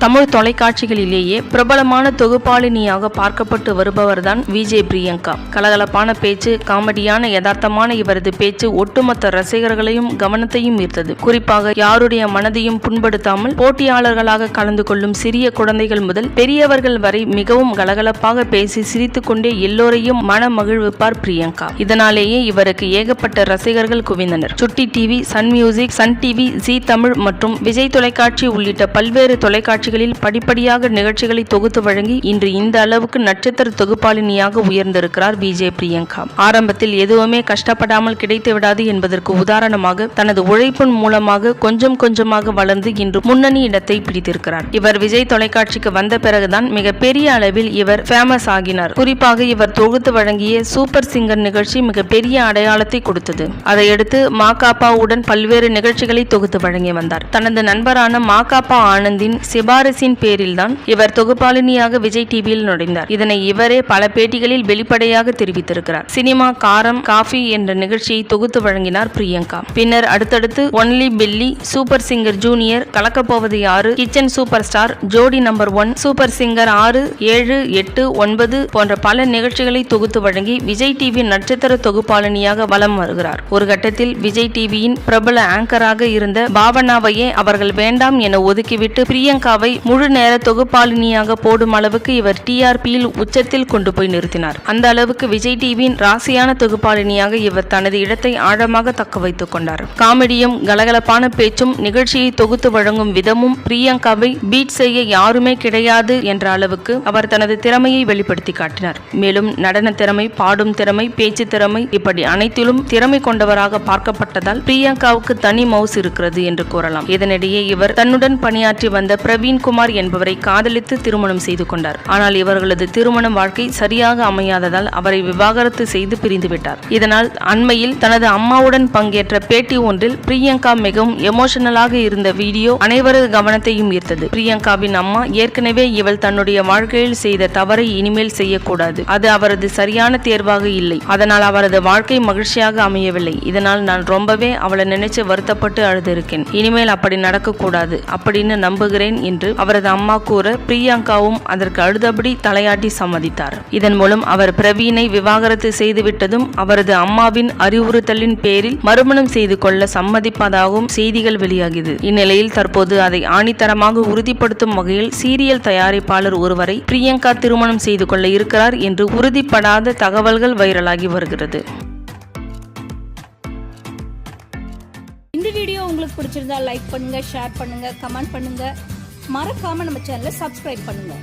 தமிழ் தொலைக்காட்சிகளிலேயே பிரபலமான தொகுப்பாளினியாக பார்க்கப்பட்டு வருபவர்தான் விஜய் பிரியங்கா. கலகலப்பான பேச்சு, காமெடியான யதார்த்தமான இவரது பேச்சு ஒட்டுமொத்த ரசிகர்களையும் கவனத்தையும் ஈர்த்தது. குறிப்பாக யாருடைய மனதையும் புண்படுத்தாமல் போட்டியாளர்களாக கலந்து கொள்ளும் சிறிய குழந்தைகள் முதல் பெரியவர்கள் வரை மிகவும் கலகலப்பாக பேசி சிரித்துக்கொண்டே எல்லோரையும் மன மகிழ்விப்பார் பிரியங்கா. இதனாலேயே இவருக்கு ஏகப்பட்ட ரசிகர்கள் குவிந்தனர். Chutti TV, Sun Music, Sun TV, Zee Tamil மற்றும் விஜய் தொலைக்காட்சி உள்ளிட்ட பல்வேறு தொலைக்காட்சிகளில் படிப்படியாக நிகழ்ச்சிகளை தொகுத்து வழங்கி இன்று இந்த அளவுக்கு நட்சத்திர தொகுப்பாளினியாக உயர்ந்திருக்கிறார் விஜய் பிரியங்கா. ஆரம்பத்தில் எதுவுமே கஷ்டப்படாமல் கிடைத்து விடாது என்பதற்கு உதாரணமாக தனது உழைப்பின் மூலமாக கொஞ்சம் கொஞ்சமாக வளர்ந்து இன்று முன்னணி இடத்தை பிடித்திருக்கிறார். இவர் விஜய் தொலைக்காட்சிக்கு வந்த பிறகுதான் மிகப்பெரிய அளவில் இவர் ஃபேமஸ் ஆகினார். குறிப்பாக இவர் தொகுத்து வழங்கிய சூப்பர் சிங்கர் நிகழ்ச்சி மிகப்பெரிய அடையாளத்தை கொடுத்தது. அதையடுத்து மாகாப்பாவுடன் பல்வேறு நிகழ்ச்சிகளை தொகுத்து வழங்கி வந்தார். தனது நண்பரான மாகாப்பா ஆனந்தின் சிபாரிசின் பேரில்தான் இவர் தொகுப்பாளினியாக விஜய் டிவியில் நுழைந்தார். இதனை இவரே பல பேட்டிகளில் வெளிப்படையாக தெரிவித்திருக்கிறார். சினிமா, காரம், காஃபி என்ற நிகழ்ச்சியை தொகுத்து வழங்கினார் பிரியங்கா. பின்னர் அடுத்தடுத்து ஒன்லி பில்லி, சூப்பர் சிங்கர் ஜூனியர், கலக்கப்போவது யாரு, கிச்சன் சூப்பர் ஸ்டார், ஜோடி நம்பர் 1, சூப்பர் சிங்கர் 6, 7, 8, 9 போன்ற பல நிகழ்ச்சிகளை தொகுத்து வழங்கி விஜய் டிவி நட்சத்திர தொகுப்பாளினியாக வலம் வருகிறார். ஒரு கட்டத்தில் விஜய் டிவியின் பிரபல ஆங்கராக இருந்த பாவனாவையே அவர்கள் வேண்டாம் என ஒதுக்கிவிட்டு பிரியங்காவை முழு நேர தொகுப்பாளினியாக போடும் அளவுக்கு இவர் டிஆர்பியில் உச்சத்தில் கொண்டு போய் நிறுத்தினார். அந்த அளவுக்கு விஜய் டிவியின் ராசியான தொகுப்பாளினியாக இவர் தனது இடத்தை ஆழமாக தக்க வைத்துக் கொண்டார். காமெடியும் கலகலப்பான பேச்சும் நிகழ்ச்சியை தொகுத்து வழங்கும் விதமும் பிரியங்காவை பீட் செய்ய யாருமே கிடையாது என்ற அளவுக்கு அவர் தனது திறமையை வெளிப்படுத்தி காட்டினார். மேலும் நடன திறமை, பாடும் திறமை, பேச்சு திறமை இப்படி அனைத்திலும் திறமை கொண்டவராக பார்க்கப்பட்டதால் பிரியங்காவுக்கு தனி மவுஸ் இருக்கிறது என்று கூறலாம். இதனிடையே இவர் தன்னுடன் பணியாற்றி வந்த பிரவீன்குமார் என்பவரை காதலித்து திருமணம் செய்து கொண்டார். ஆனால் இவர்களது திருமண வாழ்க்கை சரியாக அமையாததால் அவரை விவாகரத்து செய்து பிரிந்துவிட்டார். இதனால் அண்மையில் தனது அம்மாவுடன் பங்கேற்ற பேட்டி ஒன்றில் பிரியங்கா மிகவும் எமோஷனலாக இருந்த வீடியோ அனைவரது கவனத்தையும் ஈர்த்தது. பிரியங்காவின் அம்மா ஏற்கனவே இவள் தன்னுடைய வாழ்க்கையில் செய்த தவறை இனிமேல் செய்யக்கூடாது, அது அவரது சரியான தேர்வாக இல்லை, அதனால் அவரது வாழ்க்கை மகிழ்ச்சியாக அமையவில்லை, இதனால் நான் ரொம்பவே அவளை நினைச்சு வருத்தப்பட்டு அழுதிருக்கேன், இனிமேல் அப்படி நடக்கக்கூடாது அப்படின்னு நம்புகிறேன் என்று அவரது அம்மா கூற பிரியங்காவும் அதற்கு அழுதபடி தலையாட்டி சம்மதித்தார். இதன் மூலம் அவர் பிரவீனை விவாகரத்து செய்துவிட்டதும் அவரது அம்மாவின் அறிவுறுத்தலின் பேரில் மறுமணம் செய்து கொள்ள சம்மதிப்பதாகவும் செய்திகள் வெளியாகியது. இந்நிலையில் தற்போது அதை ஆணித்தரமாக உறுதிப்படுத்தும் வகையில் சீரியல் தயாரிப்பாளர் ஒருவரை பிரியங்கா திருமணம் செய்து கொள்ள இருக்கிறார் என்று உறுதிப்படாத தகவல்கள் வைரலாகி வருகிறது. இந்த வீடியோ உங்களுக்கு பிடிச்சிருந்தா லைக் பண்ணுங்க, ஷேர் பண்ணுங்க, கமெண்ட் பண்ணுங்க. மறக்காம நம்ம சேனலை சப்ஸ்கிரைப் பண்ணுங்க.